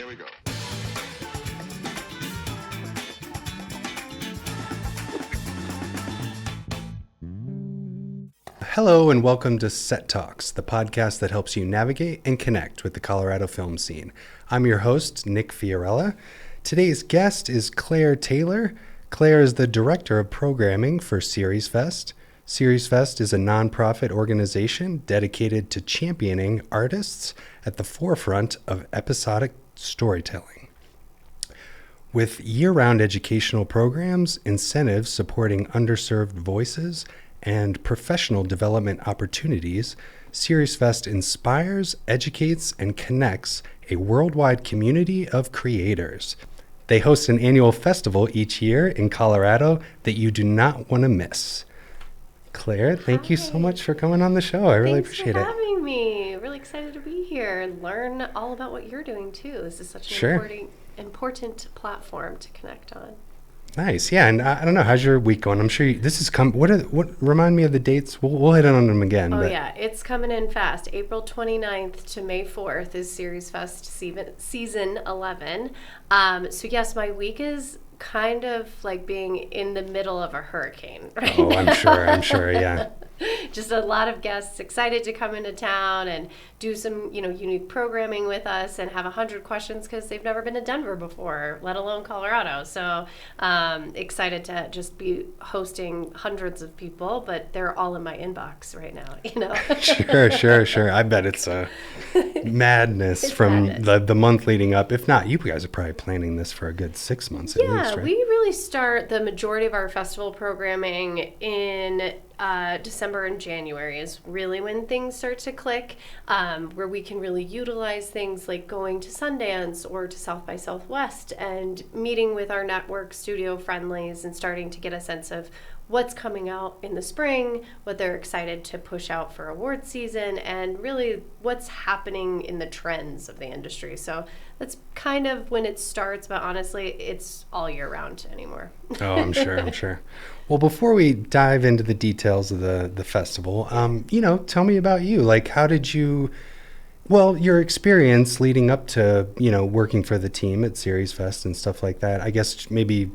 Here we go. Hello and welcome to Set Talks, the podcast that helps you navigate and connect with the Colorado film scene. I'm your host, Nick Fiorella. Today's guest is Claire Taylor. Claire is the Director of Programming for SeriesFest. SeriesFest is a nonprofit organization dedicated to championing artists at the forefront of episodic storytelling. With year-round educational programs, incentives supporting underserved voices, and professional development opportunities, SeriesFest inspires, educates, and connects a worldwide community of creators. They host an annual festival each year in Colorado that you do not want to miss. Claire, thank you so much for coming on the show. I really appreciate it. Thanks for having me. Really excited to be here and learn all about what you're doing too. This is such an important platform to connect on. Nice, yeah, and I don't know, how's your week going? I'm sure this is what remind me of the dates? We'll hit on them again. Yeah, it's coming in fast. April 29th to May 4th is SeriesFest season 11. So yes, my week is kind of like being in the middle of a hurricane right now. I'm sure, yeah. Just a lot of guests excited to come into town and do some, unique programming with us and have 100 questions because they've never been to Denver before, let alone Colorado. So excited to just be hosting hundreds of people, but they're all in my inbox right now, Sure. I bet it's madness the month leading up. If not, you guys are probably planning this for a good 6 months at least, right? Yeah, we really start the majority of our festival programming in December and January is really when things start to click, where we can really utilize things like going to Sundance or to South by Southwest and meeting with our network studio friendlies and starting to get a sense of what's coming out in the spring, what they're excited to push out for award season, and really what's happening in the trends of the industry. So that's kind of when it starts, but honestly, it's all year round anymore. Oh, I'm sure. Well, before we dive into the details of the festival, tell me about you. Like, how did your experience leading up to, working for the team at SeriesFest and stuff like that. I guess maybe,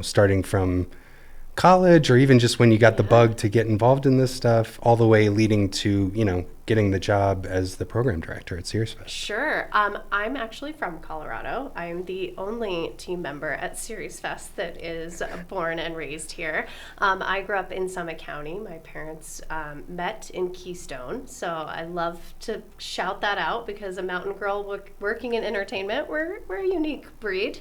starting from college or even just when you got the bug to get involved in this stuff, all the way leading to, getting the job as the program director at SeriesFest. Sure. I'm actually from Colorado. I'm the only team member at SeriesFest that is born and raised here. I grew up in Summit County. My parents met in Keystone, so I love to shout that out because a mountain girl working in entertainment, we're a unique breed.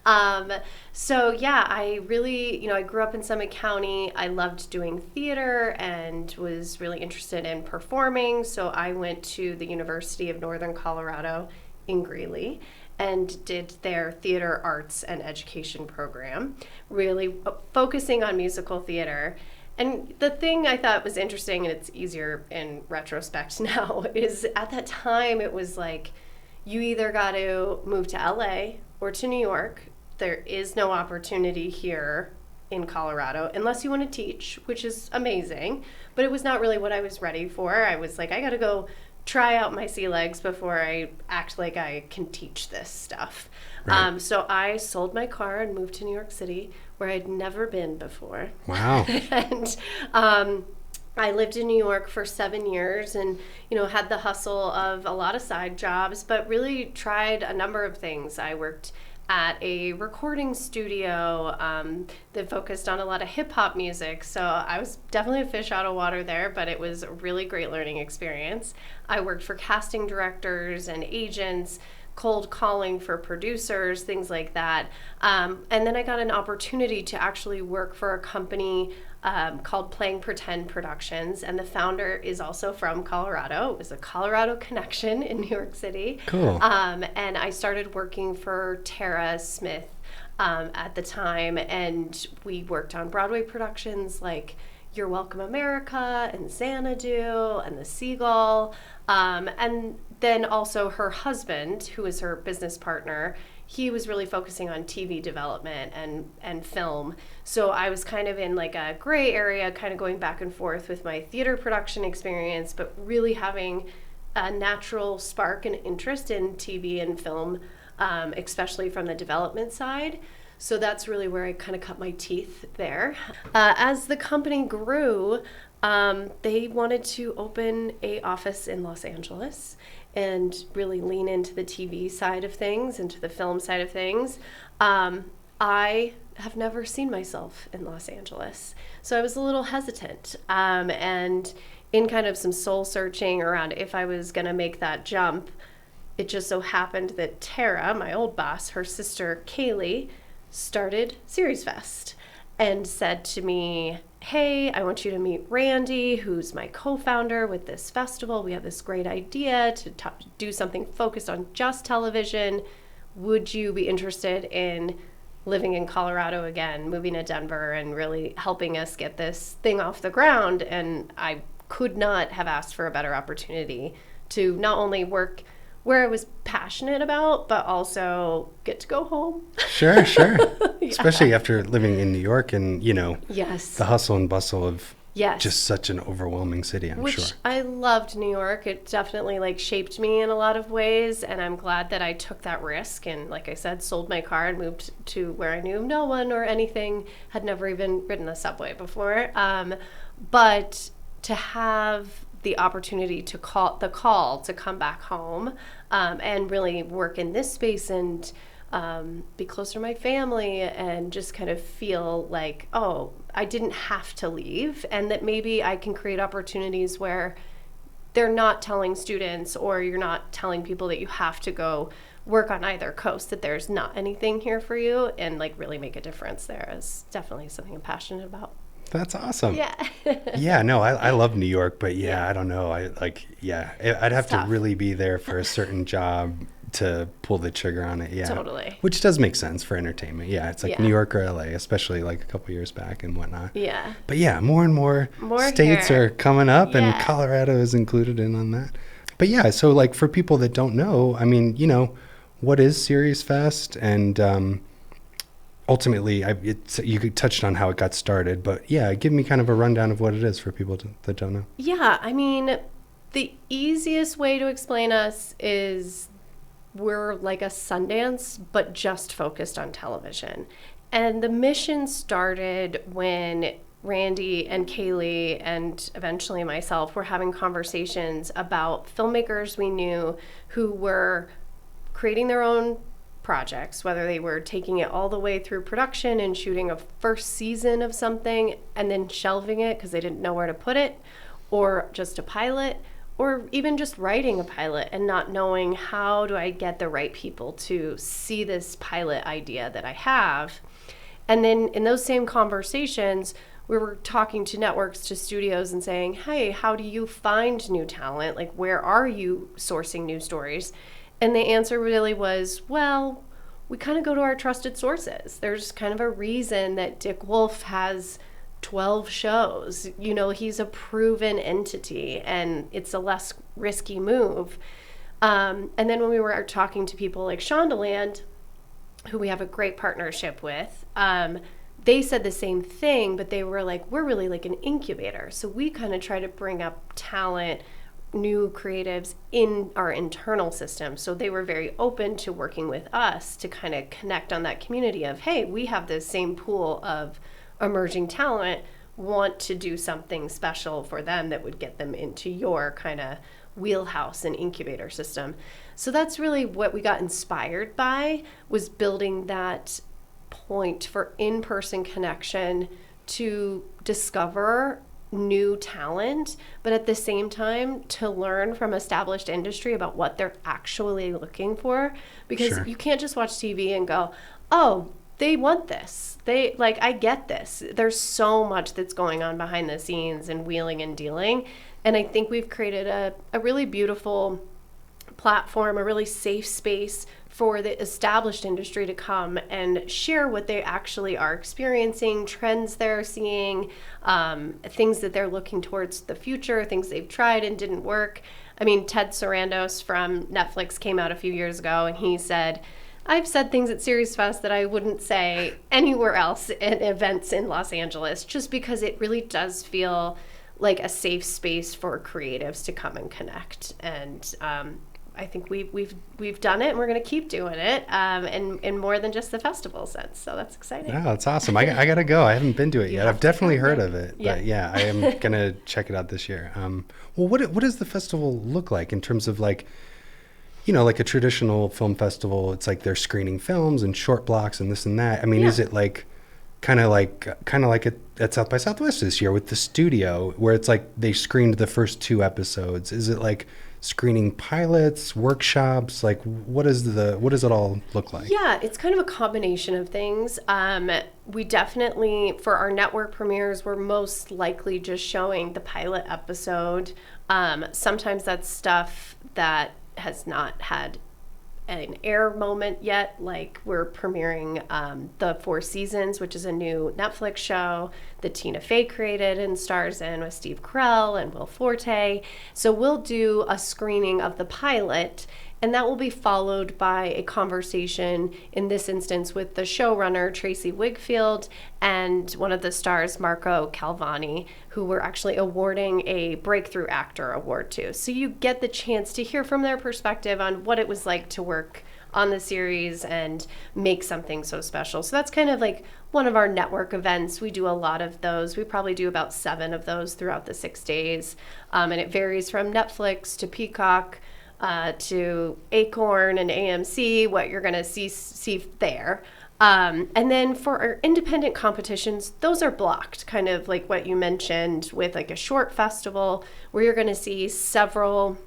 I really, I grew up in Summit County. I loved doing theater and was really interested in performing. So I went to the University of Northern Colorado in Greeley and did their theater arts and education program, really focusing on musical theater. And the thing I thought was interesting, and it's easier in retrospect now, is at that time it was like you either got to move to LA or to New York. There is no opportunity here in Colorado unless you want to teach, which is amazing, but it was not really what I was ready for. I was like, I got to go try out my sea legs before I act like I can teach this stuff. Right. So I sold my car and moved to New York City, where I'd never been before. Wow. And I lived in New York for 7 years and, had the hustle of a lot of side jobs, but really tried a number of things. I worked at a recording studio that focused on a lot of hip-hop music. So I was definitely a fish out of water there, but it was a really great learning experience. I worked for casting directors and agents, cold calling for producers, things like that. And then I got an opportunity to actually work for a company called Playing Pretend Productions, and the founder is also from Colorado. It was a Colorado connection in New York City. Cool. And I started working for Tara Smith at the time, and we worked on Broadway productions like You're Welcome America and Xanadu and The Seagull, and then also her husband, who is her business partner, he was really focusing on TV development and film. So I was kind of in like a gray area, kind of going back and forth with my theater production experience, but really having a natural spark and interest in TV and film especially from the development side. So that's really where I kind of cut my teeth there. As the company grew, they wanted to open an office in Los Angeles and really lean into the TV side of things, into the film side of things. I have never seen myself in Los Angeles, so I was a little hesitant. And in kind of some soul searching around if I was going to make that jump, it just so happened that Tara, my old boss, her sister Kaylee, started SeriesFest and said to me, hey, I want you to meet Randy, who's my co-founder with this festival. We have this great idea to do something focused on just television. Would you be interested in living in Colorado again, moving to Denver, and really helping us get this thing off the ground? And I could not have asked for a better opportunity to not only work where I was passionate about, but also get to go home. Sure. Yeah. Especially after living in New York and, Yes. the hustle and bustle of Yes. just such an overwhelming city, I'm sure. Which I loved New York. It definitely shaped me in a lot of ways, and I'm glad that I took that risk and, like I said, sold my car and moved to where I knew no one or anything, had never even ridden the subway before. But to have the opportunity to call to come back home and really work in this space and be closer to my family and just kind of feel like, oh, I didn't have to leave, and that maybe I can create opportunities where they're not telling students or you're not telling people that you have to go work on either coast, that there's not anything here for you, and really make a difference there is definitely something I'm passionate about. That's awesome. Yeah. Yeah, no, I love New York, but I don't know. I'd have to really be there for a certain job to pull the trigger on it. Yeah. Totally. Which does make sense for entertainment. Yeah, it's Yeah. New York or LA, especially a couple years back and whatnot. Yeah. But more and more states here. are coming up, and Yeah. Colorado is included in on that. But so for people that don't know, I mean, what is SeriesFest? And ultimately, you touched on how it got started, but give me kind of a rundown of what it is for people that don't know. Yeah, I mean, the easiest way to explain us is we're like a Sundance, but just focused on television. And the mission started when Randy and Kaylee and eventually myself were having conversations about filmmakers we knew who were creating their own projects, whether they were taking it all the way through production and shooting a first season of something and then shelving it because they didn't know where to put it, or just a pilot, or even just writing a pilot and not knowing how do I get the right people to see this pilot idea that I have. And then in those same conversations, we were talking to networks, to studios, and saying, hey, how do you find new talent? Where are you sourcing new stories? And the answer really was, well, we kind of go to our trusted sources. There's kind of a reason that Dick Wolf has 12 shows. He's a proven entity, and it's a less risky move. And then when we were talking to people like Shondaland, who we have a great partnership with, they said the same thing, but they were we're really an incubator. So we kind of try to bring up talent, new creatives in our internal system. So they were very open to working with us to kind of connect on that community of, hey, we have this same pool of emerging talent, want to do something special for them that would get them into your kind of wheelhouse and incubator system. So that's really what we got inspired by, was building that point for in-person connection to discover new talent, but at the same time to learn from established industry about what they're actually looking for, because you can't just watch TV and go, oh, they want this. I get this. There's so much that's going on behind the scenes and wheeling and dealing. And I think we've created a really beautiful platform, a really safe space for the established industry to come and share what they actually are experiencing, trends they're seeing, things that they're looking towards the future, things they've tried and didn't work. I mean, Ted Sarandos from Netflix came out a few years ago and he said, I've said things at SeriesFest that I wouldn't say anywhere else at events in Los Angeles, just because it really does feel like a safe space for creatives to come and connect. And I think we've done it, and we're going to keep doing it, and in more than just the festival sense. So that's exciting. Oh, that's awesome. I got to go. I haven't been to it yet. I've definitely heard of it, Yeah. but yeah, I am going to check it out this year. Well, what does the festival look like in terms of like, like a traditional film festival? It's like they're screening films and short blocks and this and that. I mean, is it like kind of like at South by Southwest this year with the studio, where it's like they screened the first 2 episodes? Is it like screening pilots, workshops? Like what does it all look like? Yeah, it's kind of a combination of things. We definitely, for our network premieres, we're most likely just showing the pilot episode. Sometimes that's stuff that has not had an air moment yet, like we're premiering The 4 Seasons, which is a new Netflix show that Tina Fey created and stars in with Steve Carell and Will Forte. So we'll do a screening of the pilot, and that will be followed by a conversation, in this instance with the showrunner Tracy Wigfield and one of the stars, Marco Calvani, who we're actually awarding a Breakthrough Actor Award to. So you get the chance to hear from their perspective on what it was like to work on the series and make something so special. So that's kind of like one of our network events. We do a lot of those. We probably do about 7 of those throughout the 6 days. And it varies from Netflix to Peacock, to Acorn and AMC, what you're going to see there. And then for our independent competitions, those are blocked, kind of like what you mentioned with like a short festival, where you're going to see several,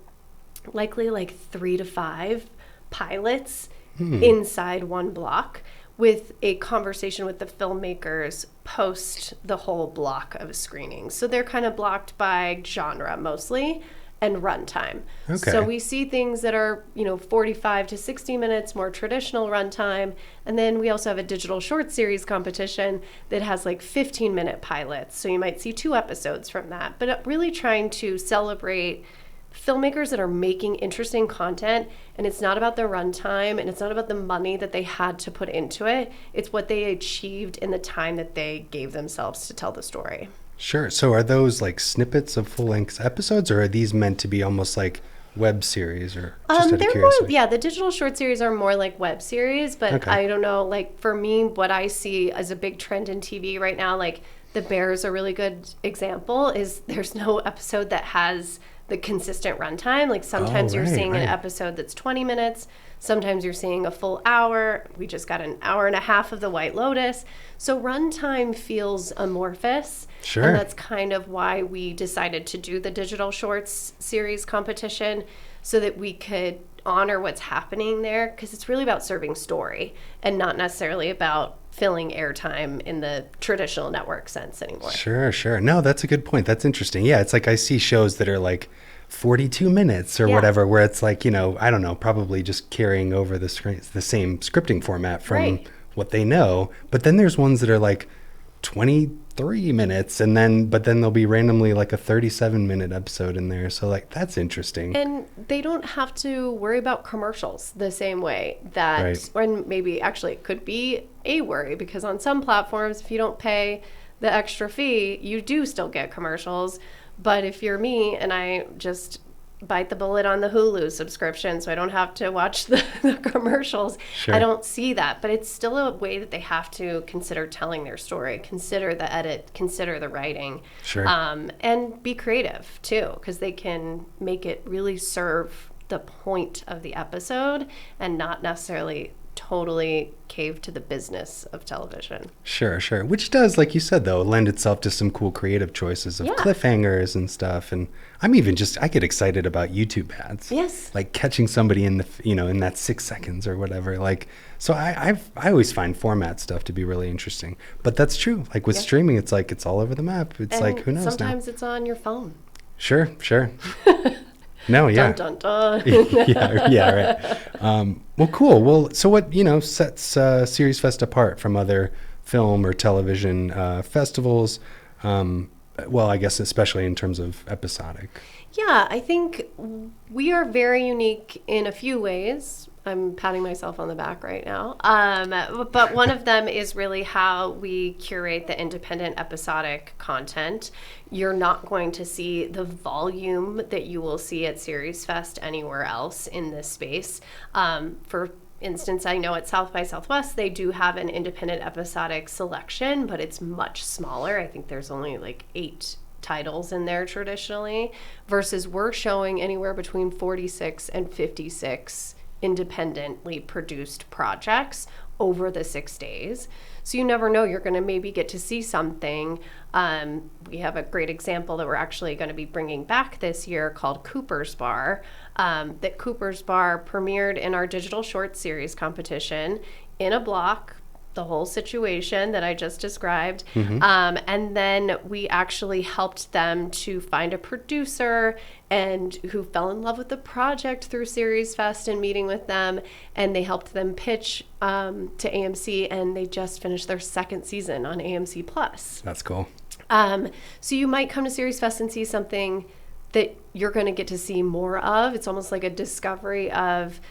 likely like 3 to 5 pilots inside one block, with a conversation with the filmmakers post the whole block of screenings. So they're kind of blocked by genre mostly, and runtime. Okay. So we see things that are, 45 to 60 minutes, more traditional runtime. And then we also have a digital short series competition that has like 15-minute pilots. So you might see 2 episodes from that. But really trying to celebrate filmmakers that are making interesting content, and it's not about their runtime, and it's not about the money that they had to put into it. It's what they achieved in the time that they gave themselves to tell the story. Sure. So are those like snippets of full-length episodes, or are these meant to be almost like web series, or just out of they're curiosity? more, the digital short series are more like web series, but Okay. I don't know, like for me, what I see as a big trend in TV right now, like The Bear's a really good example, is there's no episode that has the consistent runtime. Like sometimes you're seeing an episode that's 20 minutes, sometimes you're seeing a full hour. We just got an hour and a half of The White Lotus. So runtime feels amorphous. Sure. And that's kind of why we decided to do the digital shorts series competition, so that we could honor what's happening there, because it's really about serving story and not necessarily about filling airtime in the traditional network sense anymore. Sure. No, that's a good point. That's interesting. Yeah, it's like I see shows that are like 42 minutes or whatever, where it's like, I don't know, probably just carrying over the same scripting format from what they know. But then there's ones that are like 23 minutes, but then there'll be randomly like a 37-minute episode in there. So like, that's interesting. And they don't have to worry about commercials the same way that, or maybe actually it could be a worry, because on some platforms, if you don't pay the extra fee, you do still get commercials. But if you're me and I just bite the bullet on the Hulu subscription so I don't have to watch the commercials, I don't see that. But it's still a way that they have to consider telling their story, consider the edit, consider the writing, and be creative too, because they can make it really serve the point of the episode and not necessarily totally cave to the business of television. Sure. Which does, like you said, though, lend itself to some cool creative choices of cliffhangers and stuff. And I'm even I get excited about YouTube ads. Yes. Like catching somebody in in that 6 seconds or whatever. Like, so I always find format stuff to be really interesting. But that's true. Like with streaming, it's like it's all over the map. It's and like, who knows sometimes now? it's on your phone. Sure. No, yeah. Dun, dun, dun. Right. Well, cool. Well, so what, sets SeriesFest apart from other film or television festivals? Well, I guess especially in terms of episodic. Yeah, I think we are very unique in a few ways. I'm patting myself on the back right now. But one of them is really how we curate the independent episodic content. You're not going to see the volume that you will see at SeriesFest anywhere else in this space. For instance, I know at South by Southwest, they do have an independent episodic selection, but it's much smaller. I think there's only like 8 titles in there traditionally, versus we're showing anywhere between 46 and 56 independently produced projects over the 6 days. So you never know, you're going to maybe get to see something. We have a great example that we're actually going to be bringing back this year called Cooper's Bar. That Cooper's Bar premiered in our digital short series competition in a block, the whole situation that I just described. And then we actually helped them to find a producer and who fell in love with the project through SeriesFest and meeting with them. And they helped them pitch to AMC, and they just finished their 2nd season on AMC Plus. That's cool. So you might come to SeriesFest and see something that you're going to get to see more of. It's almost like a discovery of,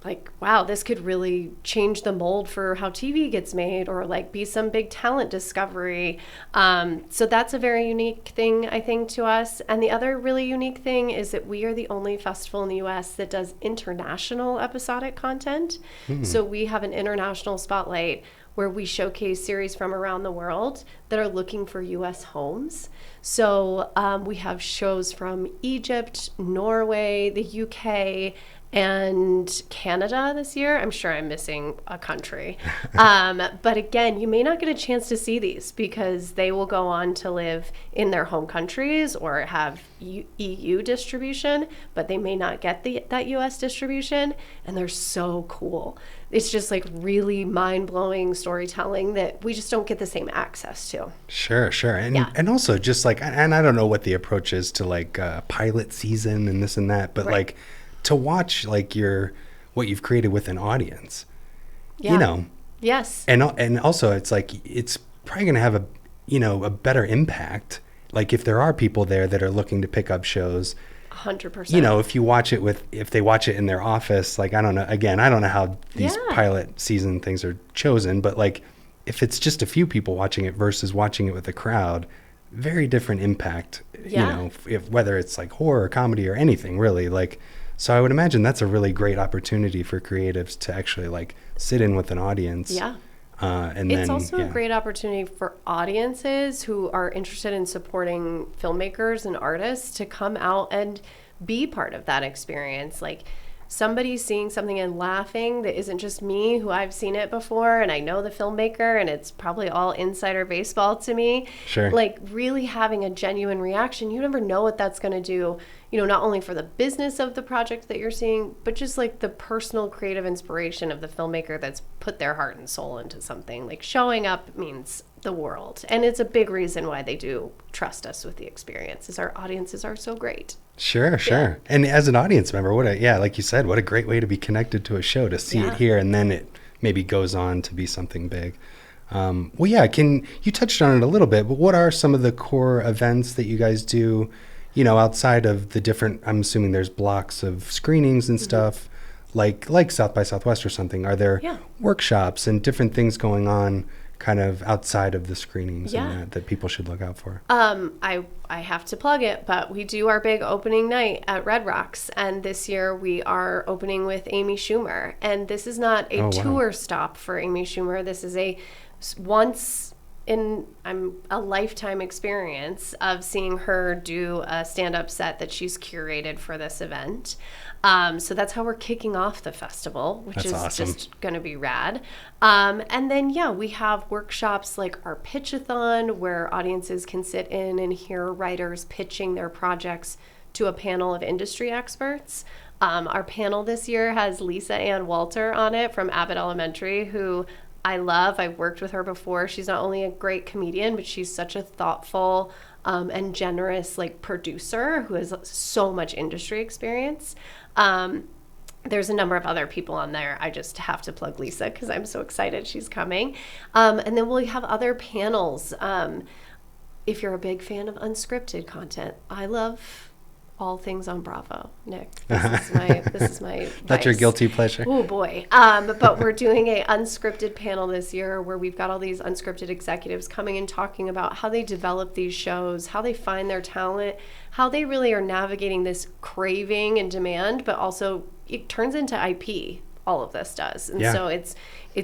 like, wow, this could really change the mold for how TV gets made, or like be some big talent discovery. So that's a very unique thing, I think, to us. And the other really unique thing is that we are the only festival in the US that does international episodic content. So we have an international spotlight where we showcase series from around the world that are looking for US homes. So we have shows from Egypt, Norway, the UK, and Canada this year. I'm sure I'm missing a country. But again, you may not get a chance to see these because they will go on to live in their home countries or have EU distribution, but they may not get that US distribution. And they're so cool. It's just like really mind-blowing storytelling that we just don't get the same access to. Sure. And also just like, and I don't know what the approach is to like pilot season and this and that, but like, to watch like what you've created with an audience, you know. Yes. And also it's like, it's probably going to have a better impact. Like if there are people there that are looking to pick up shows, 100%. You know, if they watch it in their office, like, I don't know how these pilot season things are chosen, but like if it's just a few people watching it versus watching it with a crowd, very different impact, you know, whether it's like horror, comedy, or anything really, like. So I would imagine that's a really great opportunity for creatives to actually like sit in with an audience. Yeah. And it's also a great opportunity for audiences who are interested in supporting filmmakers and artists to come out and be part of that experience. Like somebody seeing something and laughing that isn't just me, who I've seen it before and I know the filmmaker and it's probably all insider baseball to me. Sure. Like really having a genuine reaction. You never know what that's going to do, you know, not only for the business of the project that you're seeing, but just like the personal creative inspiration of the filmmaker that's put their heart and soul into something. Like showing up means the world. And it's a big reason why they do trust us with the experience, is our audiences are so great. Sure. Yeah. And as an audience member, like you said, what a great way to be connected to a show, to see it here, and then it maybe goes on to be something big. You touched on it a little bit, but what are some of the core events that you guys do, you know, outside of the different, I'm assuming there's blocks of screenings and stuff, like South by Southwest or something. Are there workshops and different things going on kind of outside of the screenings and that people should look out for? I have to plug it, but we do our big opening night at Red Rocks, and this year we are opening with Amy Schumer. And this is not a tour stop for Amy Schumer. This is a lifetime experience of seeing her do a stand-up set that she's curated for this event. So that's how we're kicking off the festival, which is awesome. Just going to be rad. And then, we have workshops like our Pitchathon, where audiences can sit in and hear writers pitching their projects to a panel of industry experts. Our panel this year has Lisa Ann Walter on it from Abbott Elementary, who I love. I've worked with her before. She's not only a great comedian, but she's such a thoughtful and generous producer who has so much industry experience. There's a number of other people on there. I just have to plug Lisa because I'm so excited she's coming. And then we'll have other panels. If you're a big fan of unscripted content, I love all things on Bravo, Nick. This is my That's your vice. guilty pleasure. Oh boy. But we're doing a unscripted panel this year where we've got all these unscripted executives coming and talking about how they develop these shows, how they find their talent, how they really are navigating this craving and demand, but also it turns into IP. All of this does. And so it's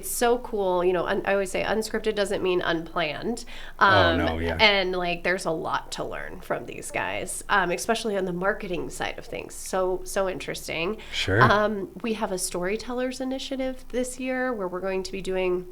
so cool. You know, I always say unscripted doesn't mean unplanned. And like there's a lot to learn from these guys, especially on the marketing side of things. So interesting. Sure. We have a storytellers initiative this year where we're going to be doing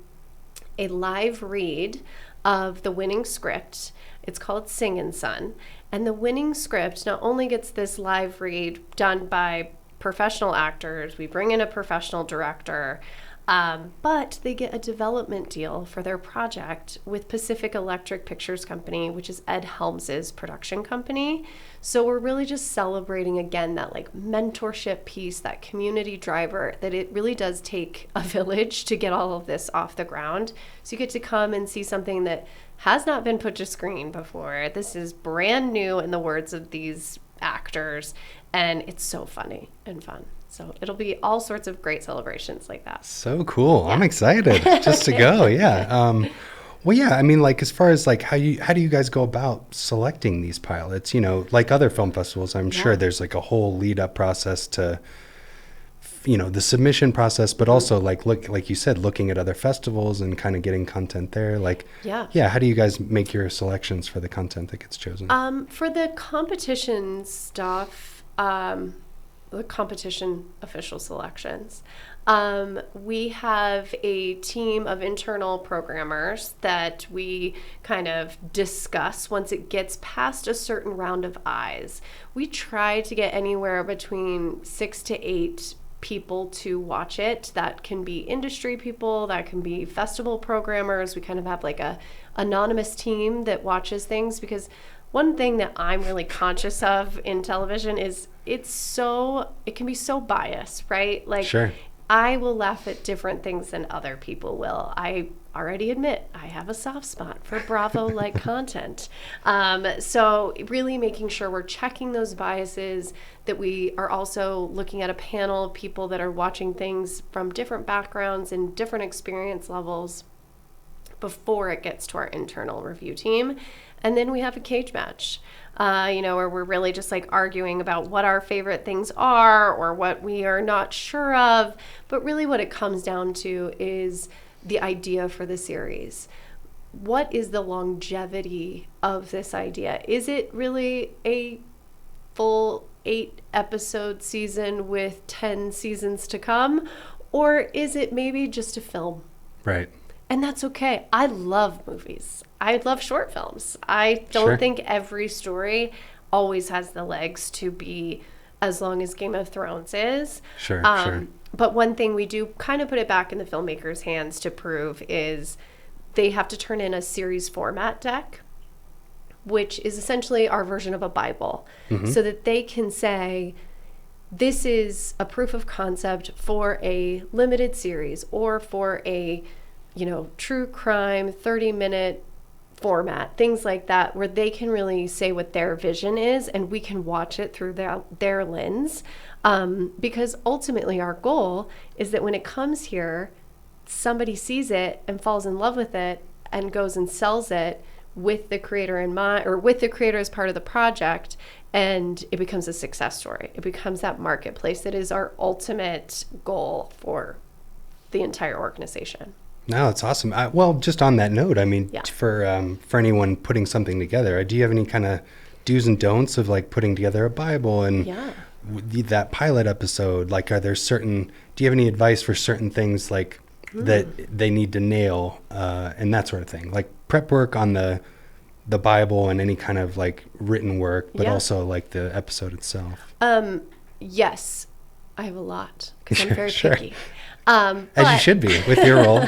a live read of the winning script. It's called Singin' Son. And the winning script not only gets this live read done by professional actors, we bring in a professional director, but they get a development deal for their project with Pacific Electric Pictures Company, which is Ed Helms' production company. So we're really just celebrating again that like mentorship piece, that community driver, that it really does take a village to get all of this off the ground. So you get to come and see something that has not been put to screen before. This is brand new in the words of these actors, and it's so funny and fun. So it'll be all sorts of great celebrations like that. So cool. Yeah. I'm excited just to go. Yeah. Well, yeah, I mean, like, as far as like how do you guys go about selecting these pilots? You know, like other film festivals, I'm sure there's like a whole lead up process to, you know, the submission process, but also like you said, looking at other festivals and kind of getting content there. Like, how do you guys make your selections for the content that gets chosen? For the competition stuff, the competition official selections, we have a team of internal programmers that we kind of discuss once it gets past a certain round of eyes. We try to get anywhere between 6 to 8 people to watch it. That can be industry people, that can be festival programmers. We kind of have like a anonymous team that watches things, because one thing that I'm really conscious of in television is it can be so biased, right? Like, I will laugh at different things than other people will. I already admit I have a soft spot for Bravo-like content. So really making sure we're checking those biases, that we are also looking at a panel of people that are watching things from different backgrounds and different experience levels before it gets to our internal review team. And then we have a cage match, where we're really just like arguing about what our favorite things are or what we are not sure of. But really what it comes down to is the idea for the series. What is the longevity of this idea? Is it really a full 8-episode season with 10 seasons to come? Or is it maybe just a film? Right. And that's okay. I love movies. I love short films. I don't think every story always has the legs to be as long as Game of Thrones is. Sure. But one thing we do kind of put it back in the filmmakers' hands to prove is they have to turn in a series format deck, which is essentially our version of a Bible, so that they can say, this is a proof of concept for a limited series or for a true crime, 30-minute format, things like that, where they can really say what their vision is and we can watch it through their lens. Because ultimately our goal is that when it comes here, somebody sees it and falls in love with it and goes and sells it with the creator in mind, or with the creator as part of the project, and it becomes a success story. It becomes that marketplace that is our ultimate goal for the entire organization. No, it's awesome. Well, just on that note, I mean, for anyone putting something together, do you have any kind of do's and don'ts of like putting together a Bible and that pilot episode? Like, do you have any advice for certain things like that they need to nail and that sort of thing? Like prep work on the Bible and any kind of like written work, but also like the episode itself. Yes, I have a lot because I'm very picky. As you should be with your role,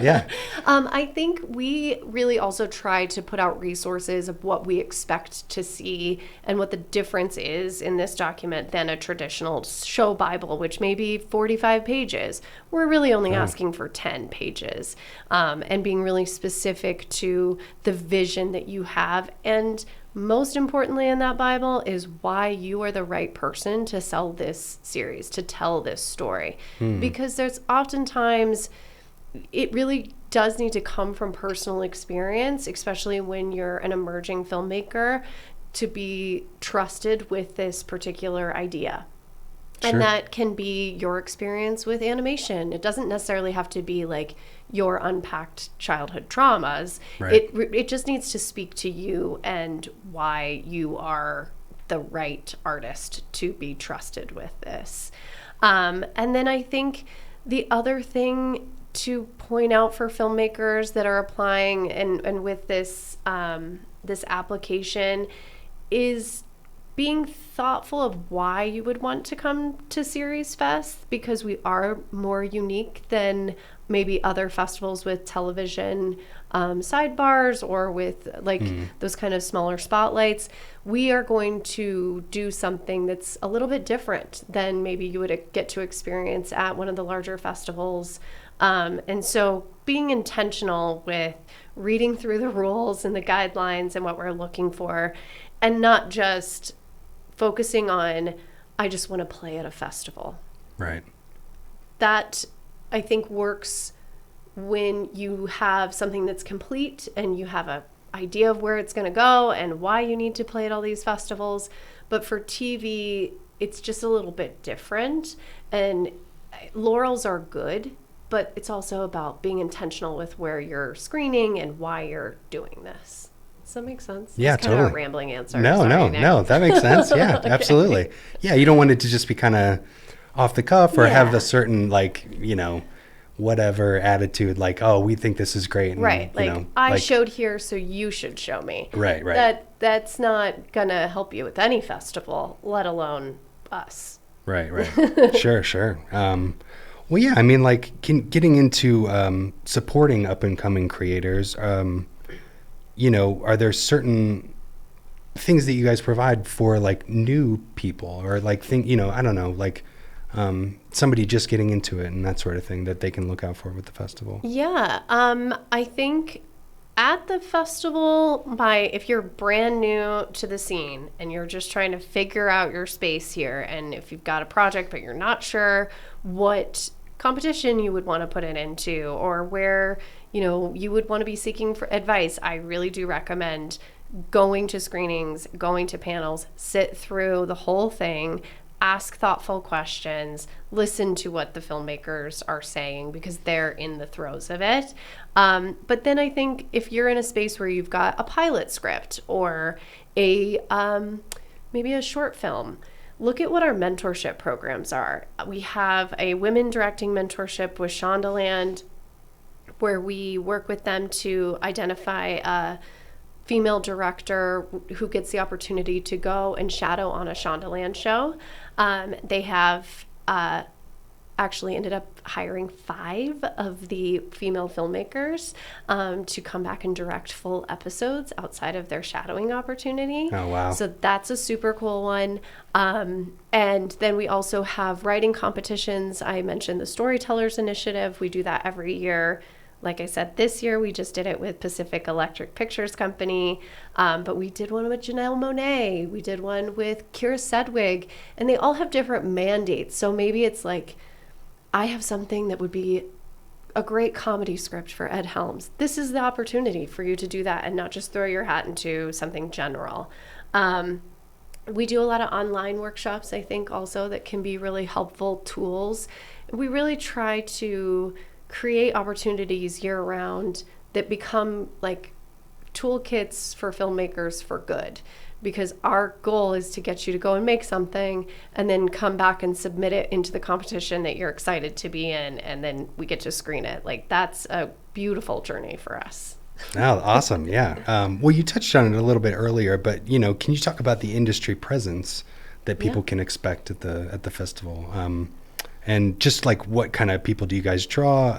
I think we really also try to put out resources of what we expect to see and what the difference is in this document than a traditional show Bible, which may be 45 pages. We're really only asking for 10 pages, and being really specific to the vision that you have. And most importantly in that Bible is why you are the right person to sell this series, to tell this story. Because there's oftentimes, it really does need to come from personal experience, especially when you're an emerging filmmaker, to be trusted with this particular idea. Sure. And that can be your experience with animation. It doesn't necessarily have to be like your unpacked childhood traumas. Right. It just needs to speak to you and why you are the right artist to be trusted with this. And then I think the other thing to point out for filmmakers that are applying and with this this application is being thoughtful of why you would want to come to SeriesFest, because we are more unique than maybe other festivals with television sidebars or with like those kind of smaller spotlights. We are going to do something that's a little bit different than maybe you would get to experience at one of the larger festivals. And so being intentional with reading through the rules and the guidelines and what we're looking for, and not just focusing on, I just want to play at a festival. Right. That, I think, works when you have something that's complete and you have an idea of where it's going to go and why you need to play at all these festivals. But for TV, it's just a little bit different. And laurels are good, but it's also about being intentional with where you're screening and why you're doing this. Does that make sense? Yeah, That's kind totally. of a rambling answer. No, Sorry, Nick. that makes sense. Yeah, Okay. absolutely. Yeah, you don't want it to just be kind of off the cuff or have Yeah. a certain, like, whatever attitude, like, oh, we think this is great. And, Right. Like, I showed here, so you should show me. Right, right. That's not going to help you with any festival, let alone us. Right. Sure. Well, yeah, I mean, like, getting into supporting up-and-coming creators, are there certain things that you guys provide for, like, new people or, like, I don't know, like, somebody just getting into it and that sort of thing that they can look out for with the festival? Yeah. I think at the festival, if you're brand new to the scene and you're just trying to figure out your space here, and if you've got a project but you're not sure what competition you would want to put it into or where you would want to be seeking for advice, I really do recommend going to screenings, going to panels, sit through the whole thing, ask thoughtful questions, listen to what the filmmakers are saying because they're in the throes of it. But then I think if you're in a space where you've got a pilot script or maybe a short film, look at what our mentorship programs are. We have a women directing mentorship with Shondaland, where we work with them to identify a female director who gets the opportunity to go and shadow on a Shondaland show. They have actually ended up hiring 5 of the female filmmakers to come back and direct full episodes outside of their shadowing opportunity. Oh, wow. So that's a super cool one. And then we also have writing competitions. I mentioned the Storytellers Initiative. We do that every year. Like I said, this year we just did it with Pacific Electric Pictures Company, but we did one with Janelle Monáe. We did one with Kira Sedgwick, and they all have different mandates. So maybe it's like, I have something that would be a great comedy script for Ed Helms. This is the opportunity for you to do that and not just throw your hat into something general. We do a lot of online workshops, I think, also that can be really helpful tools. We really try to create opportunities year-round that become like toolkits for filmmakers for good, because our goal is to get you to go and make something and then come back and submit it into the competition that you're excited to be in, and then we get to screen it. Like, that's a beautiful journey for us. Oh, awesome. Yeah. Well, you touched on it a little bit earlier, but, can you talk about the industry presence that people can expect at the festival? And just like, what kind of people do you guys draw?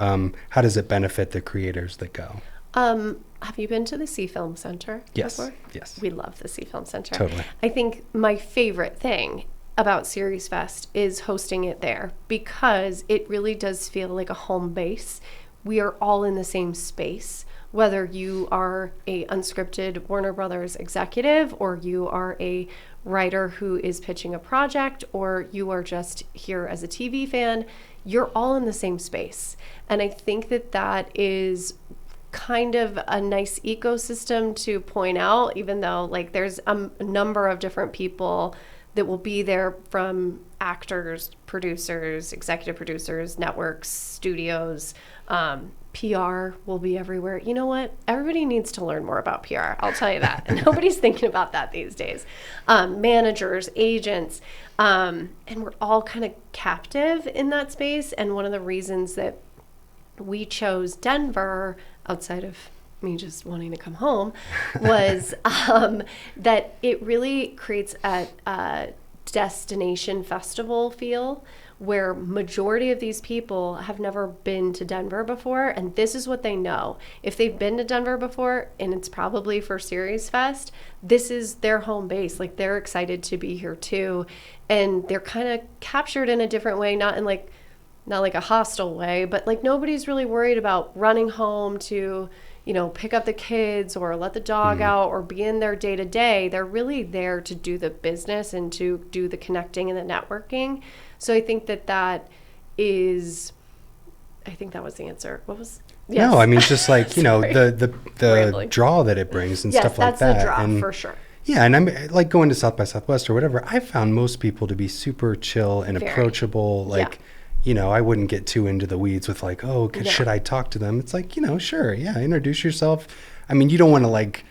How does it benefit the creators that go? Have you been to the Sea Film Center before? Yes. We love the Sea Film Center. Totally. I think my favorite thing about SeriesFest is hosting it there, because it really does feel like a home base. We are all in the same space. whether you are a unscripted Warner Brothers executive, or you are a writer who is pitching a project, or you are just here as a TV fan, you're all in the same space. And I think that that is kind of a nice ecosystem to point out, even though like there's a number of different people that will be there, from actors, producers, executive producers, networks, studios, PR will be everywhere. You know what? Everybody needs to learn more about PR. I'll tell you that. And nobody's thinking about that these days. Managers, agents, and we're all kind of captive in that space. And one of the reasons that we chose Denver, outside of me just wanting to come home, was that it really creates a destination festival feel, where majority of these people have never been to Denver before, and this is what they know. If they've been to Denver before, and it's probably for SeriesFest, this is their home base. Like, they're excited to be here too, and they're kind of captured in a different way, not like a hostile way, but like nobody's really worried about running home to, you know, pick up the kids or let the dog out or be in their day to day. They're really there to do the business and to do the connecting and the networking. So I think that is, I think that was the answer. What was? Yes. No, I mean, just like, you know, the draw that it brings and stuff like that. Yes, that's the draw, and, for sure. Yeah, and I'm like going to South by Southwest or whatever, I found most people to be super chill and approachable. Like, you know, I wouldn't get too into the weeds with like, oh, should I talk to them? It's like, you know, sure, yeah, introduce yourself. I mean, you don't want to like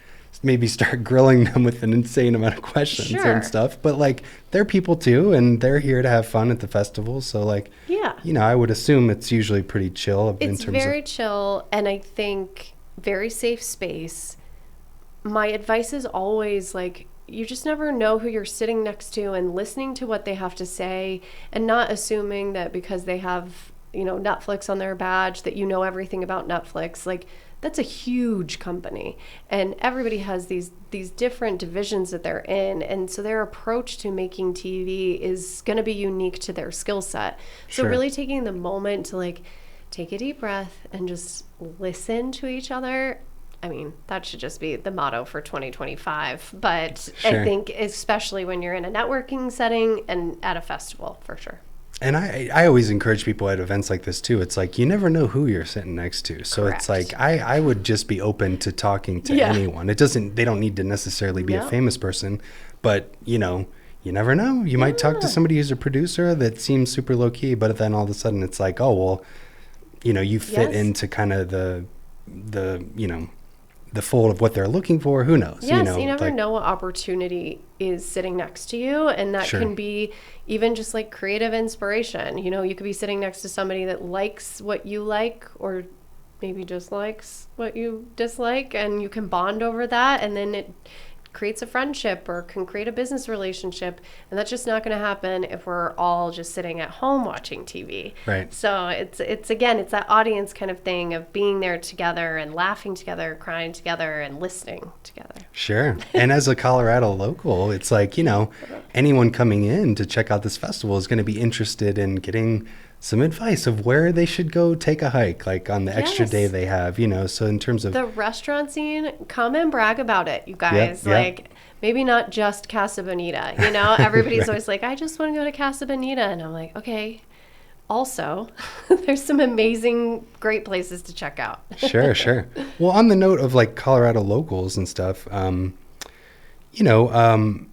maybe start grilling them with an insane amount of questions and stuff, but like they're people too, and they're here to have fun at the festival. So like, you know, I would assume it's usually pretty chill. It's very chill, and I think very safe space. My advice is always like, you just never know who you're sitting next to, and listening to what they have to say, and not assuming that because they have, you know, Netflix on their badge that you know everything about Netflix. Like, that's a huge company, and everybody has these different divisions that they're in, and so their approach to making TV is going to be unique to their skill set. So really taking the moment to like take a deep breath and just listen to each other. I mean, that should just be the motto for 2025. But I think especially when you're in a networking setting and at a festival, for sure. And I always encourage people at events like this too. It's like, you never know who you're sitting next to. So it's like, I would just be open to talking to anyone. They don't need to necessarily be a famous person, but you know, you never know. You might talk to somebody who's a producer that seems super low key, but then all of a sudden it's like, oh, well, you know, you fit into kind of the, you know, the fold of what they're looking for. Who knows? Yes, you never know what opportunity is sitting next to you, and that can be even just like creative inspiration. You know, you could be sitting next to somebody that likes what you like, or maybe dislikes what you dislike, and you can bond over that, and then it creates a friendship or can create a business relationship. And that's just not going to happen if we're all just sitting at home watching TV. Right. So it's that audience kind of thing of being there together and laughing together, crying together, and listening together. Sure. And as a Colorado local, it's like, you know, anyone coming in to check out this festival is going to be interested in getting some advice of where they should go take a hike, like on the extra day they have, you know. So in terms of the restaurant scene, come and brag about it, you guys. Like, maybe not just Casa Bonita, you know. Everybody's always like, I just want to go to Casa Bonita, and I'm like, okay, also there's some amazing great places to check out. Sure. Well, on the note of like Colorado locals and stuff, you know,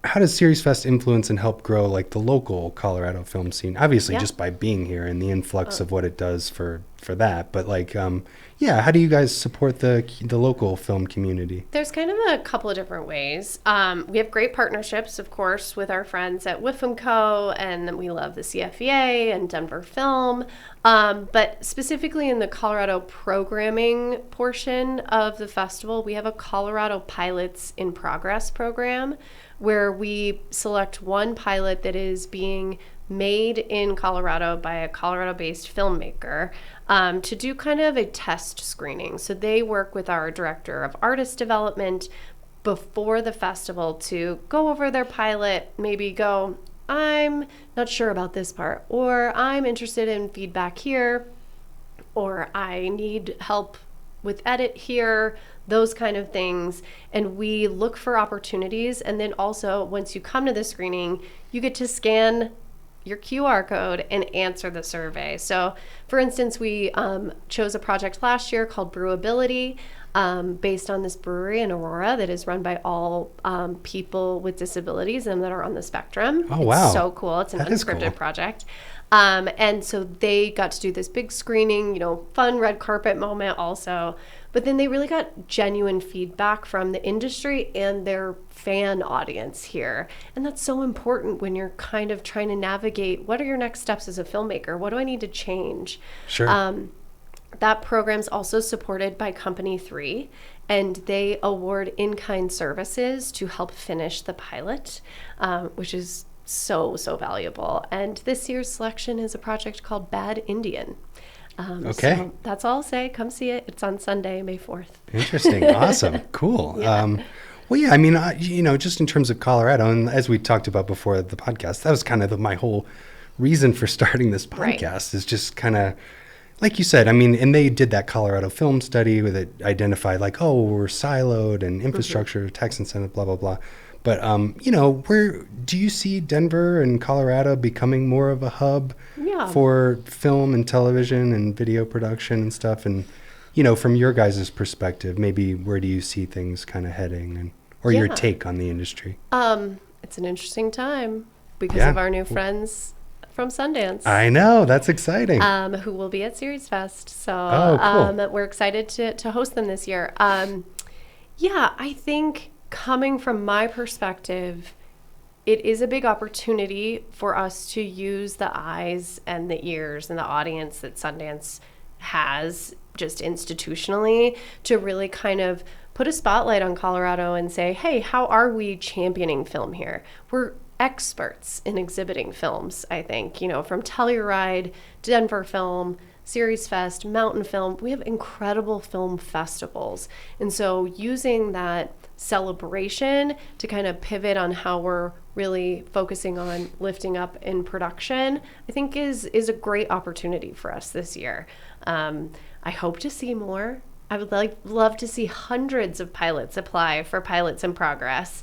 how does SeriesFest influence and help grow like the local Colorado film scene? Obviously just by being here and the influx of what it does for that. But like, how do you guys support the local film community? There's kind of a couple of different ways. We have great partnerships, of course, with our friends at Whiff & Co. And then we love the CFEA and Denver Film. But specifically in the Colorado programming portion of the festival, we have a Colorado Pilots in Progress program, where we select one pilot that is being made in Colorado by a Colorado-based filmmaker to do kind of a test screening. So they work with our director of artist development before the festival to go over their pilot, maybe go, I'm not sure about this part, or I'm interested in feedback here, or I need help with edit here, those kind of things. And we look for opportunities. And then also, once you come to the screening, you get to scan your QR code and answer the survey. So, for instance, we chose a project last year called Brewability, based on this brewery in Aurora that is run by all people with disabilities and that are on the spectrum. Oh, wow. It's so cool. It's an unscripted project. And so they got to do this big screening, fun red carpet moment also. But then they really got genuine feedback from the industry and their fan audience here. And that's so important when you're kind of trying to navigate, what are your next steps as a filmmaker? What do I need to change? Sure. That program's also supported by Company 3, and they award in-kind services to help finish the pilot, which is so valuable. And this year's selection is a project called Bad Indian. Okay. So that's all I'll say. Come see it. It's on Sunday, May 4th. Interesting. Awesome. Cool. Yeah. Well, yeah, I mean, just in terms of Colorado, and as we talked about before the podcast, that was kind of my whole reason for starting this podcast, is just kind of, like you said, I mean, and they did that Colorado film study where it identified we're siloed and infrastructure, tax incentive, blah, blah, blah. But, where do you see Denver and Colorado becoming more of a hub for film and television and video production and stuff? And, from your guys' perspective, maybe where do you see things kind of heading or your take on the industry? It's an interesting time because of our new friends from Sundance. I know, that's exciting. Who will be at SeriesFest. So cool. We're excited to host them this year. I think coming from my perspective, it is a big opportunity for us to use the eyes and the ears and the audience that Sundance has just institutionally to really kind of put a spotlight on Colorado and say, hey, how are we championing film here? We're experts in exhibiting films, I think, from Telluride, Denver Film, SeriesFest, Mountain Film. We have incredible film festivals. And so using that celebration to kind of pivot on how we're really focusing on lifting up in production, I think is a great opportunity for us this year. I hope to see more. I would love to see hundreds of pilots apply for Pilots in Progress.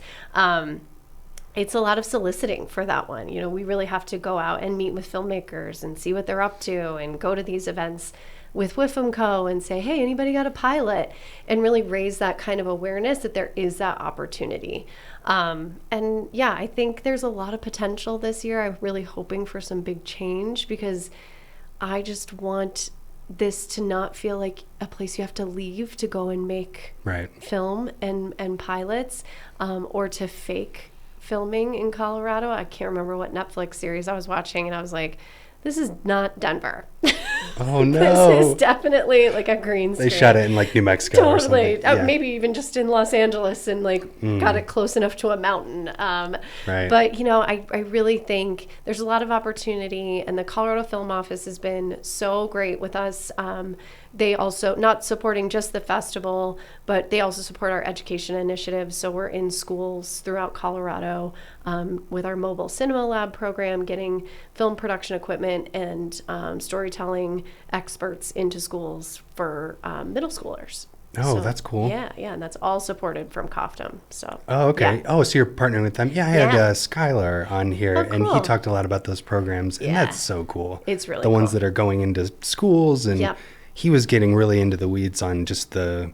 It's a lot of soliciting for that one. We really have to go out and meet with filmmakers and see what they're up to and go to these events with WIFM-Co and say, hey, anybody got a pilot? And really raise that kind of awareness that there is that opportunity. I think there's a lot of potential this year. I'm really hoping for some big change because I just want this to not feel like a place you have to leave to go and make film and pilots, or to fake filming in Colorado. I can't remember what Netflix series I was watching, and I was like, this is not Denver. Oh, no. This is definitely like a green screen. They shot it in New Mexico or something. Totally. Maybe even just in Los Angeles and got it close enough to a mountain. But, I really think there's a lot of opportunity, and the Colorado Film Office has been so great with us. They also, not supporting just the festival, but they also support our education initiatives. So we're in schools throughout Colorado with our mobile cinema lab program, getting film production equipment and storytelling experts into schools for middle schoolers. Oh, so, that's cool. Yeah, and that's all supported from COFTM. So. Oh, okay. Yeah. Oh, so you're partnering with them. Yeah, I had Skylar on here, and he talked a lot about those programs, and that's so cool. It's really the ones that are going into schools, and he was getting really into the weeds on just the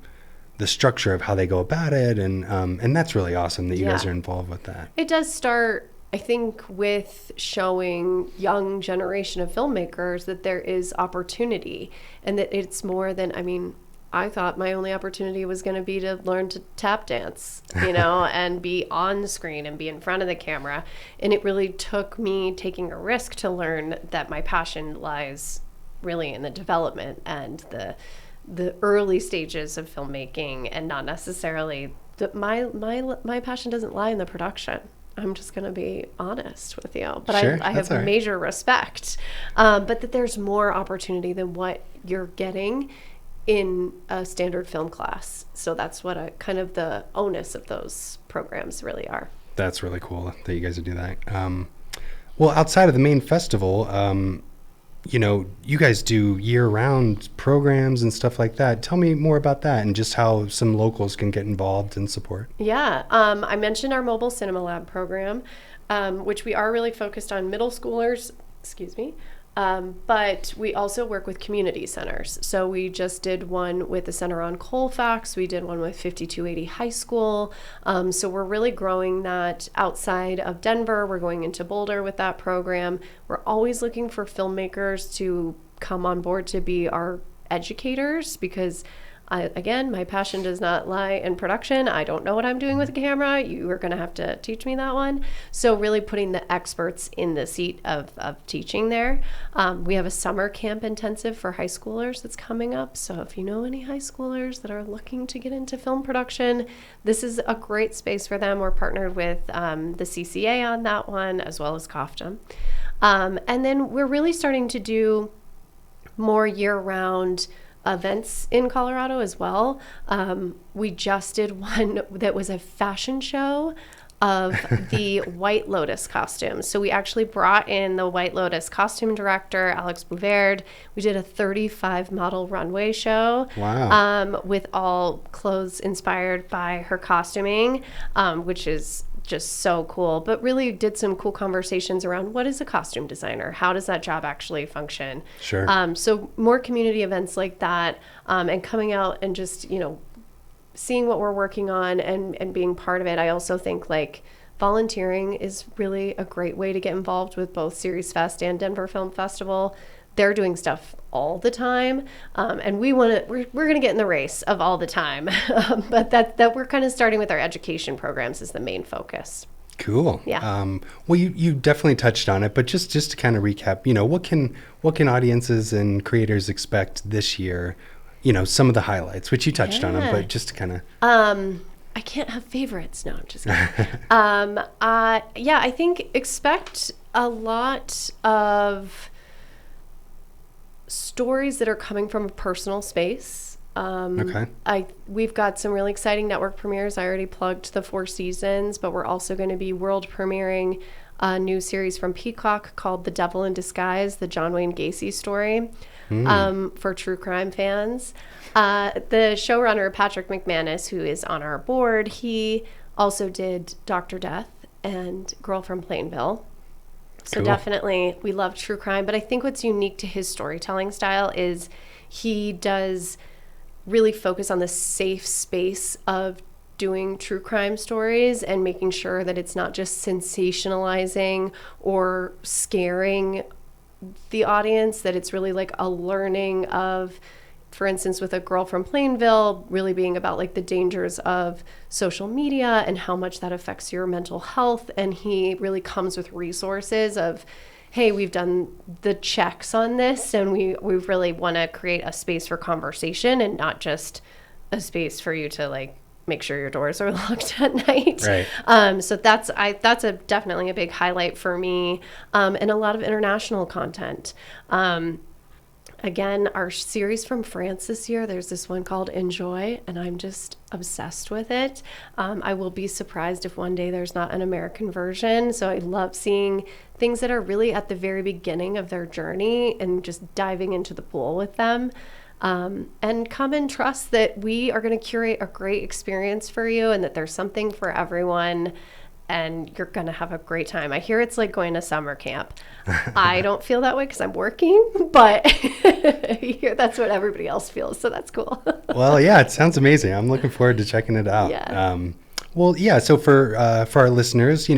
structure of how they go about it, and that's really awesome that you guys are involved with that. It does start, I think, with showing young generation of filmmakers that there is opportunity, and that it's more than, I thought my only opportunity was going to be to learn to tap dance, and be on the screen and be in front of the camera. And it really took me taking a risk to learn that my passion lies really in the development and the early stages of filmmaking, and not necessarily that my passion doesn't lie in the production. I'm just going to be honest with you. But sure, I have major respect. But that there's more opportunity than what you're getting in a standard film class. So that's what kind of the onus of those programs really are. That's really cool that you guys do that. Well, outside of the main festival, you guys do year-round programs and stuff like that. Tell me more about that and just how some locals can get involved and support. Yeah, I mentioned our mobile cinema lab program, which we are really focused on middle schoolers, but we also work with community centers. So we just did one with the Center on Colfax. We did one with 5280 High School. So we're really growing that outside of Denver. We're going into Boulder with that program. We're always looking for filmmakers to come on board to be our educators because again, my passion does not lie in production. I don't know what I'm doing with a camera. You are going to have to teach me that one. So really putting the experts in the seat of teaching there. We have a summer camp intensive for high schoolers that's coming up. So if you know any high schoolers that are looking to get into film production, this is a great space for them. We're partnered with the CCA on that one, as well as COFDM. And then we're really starting to do more year-round events in Colorado as well. We just did one that was a fashion show of the White Lotus costumes. So we actually brought in the White Lotus costume director, Alex Bouvard. We did a 35 model runway show. Wow. With all clothes inspired by her costuming, which is just so cool, but really did some cool conversations around what is a costume designer? How does that job actually function? Sure. So more community events like that, and coming out and just, seeing what we're working on and being part of it. I also think like volunteering is really a great way to get involved with both SeriesFest and Denver Film Festival. They're doing stuff all the time, and we're going to get in the race of all the time. But that we're kind of starting with our education programs is the main focus. Cool. Yeah. Well, you definitely touched on it, but just to kind of recap, what can audiences and creators expect this year? Some of the highlights, which you touched on them, but just to kind of. I can't have favorites. No, I'm just kidding. I think expect a lot of stories that are coming from a personal space. Okay. We've got some really exciting network premieres. I already plugged the 4 seasons, but we're also going to be world premiering a new series from Peacock called The Devil in Disguise, the John Wayne Gacy story, for true crime fans. The showrunner, Patrick McManus, who is on our board, he also did Dr. Death and Girl from Plainville. So Definitely, we love true crime. But I think what's unique to his storytelling style is he does really focus on the safe space of doing true crime stories and making sure that it's not just sensationalizing or scaring the audience, that it's really like a learning of, for instance, with A Girl from Plainville, really being about like the dangers of social media and how much that affects your mental health. And he really comes with resources of, hey, we've done the checks on this and we really want to create a space for conversation and not just a space for you to like make sure your doors are locked at night. Right. So that's definitely a big highlight for me, and a lot of international content. Again, our series from France this year, there's this one called Enjoy, and I'm just obsessed with it. I will be surprised if one day there's not an American version. So I love seeing things that are really at the very beginning of their journey and just diving into the pool with them. And come and trust that we are going to curate a great experience for you and that there's something for everyone and you're going to have a great time. I hear it's like going to summer camp. I don't feel that way because I'm working, but that's what everybody else feels. So that's cool. Well, yeah, it sounds amazing. I'm looking forward to checking it out. Yeah. So for our listeners,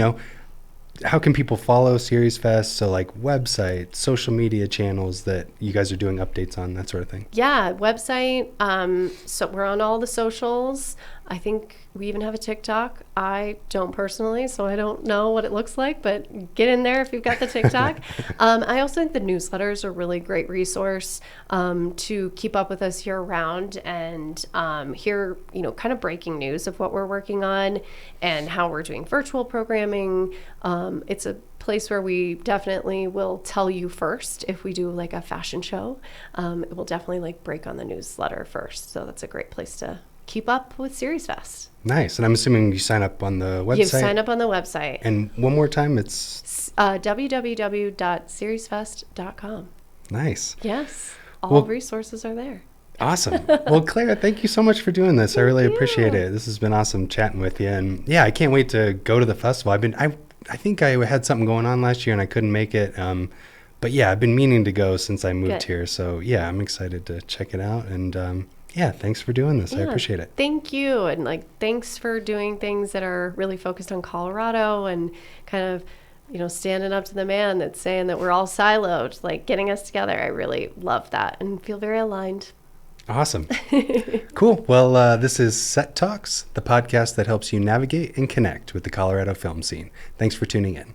how can people follow SeriesFest? So like website, social media channels that you guys are doing updates on, that sort of thing. Yeah, website. So we're on all the socials. I think we even have a TikTok. I don't personally, so I don't know what it looks like, but get in there if you've got the TikTok. I also think the newsletters are a really great resource to keep up with us year round and hear, kind of breaking news of what we're working on and how we're doing virtual programming. It's a place where we definitely will tell you first if we do like a fashion show. It will definitely like break on the newsletter first. So that's a great place to keep up with SeriesFest. Nice. And I'm assuming you sign up on the website? You sign up on the website. And one more time, it's? www.seriesfest.com. Nice. Yes. All Well, resources are there. Awesome. Well, Claire, thank you so much for doing this. I really appreciate it. This has been awesome chatting with you. And yeah, I can't wait to go to the festival. I think I had something going on last year and I couldn't make it. But yeah, I've been meaning to go since I moved here. So yeah, I'm excited to check it out. And yeah, thanks for doing this. I appreciate it. Thank you. And thanks for doing things that are really focused on Colorado and kind of, standing up to the man that's saying that we're all siloed, getting us together. I really love that and feel very aligned. Awesome. Cool. Well, this is Set Talks, the podcast that helps you navigate and connect with the Colorado film scene. Thanks for tuning in.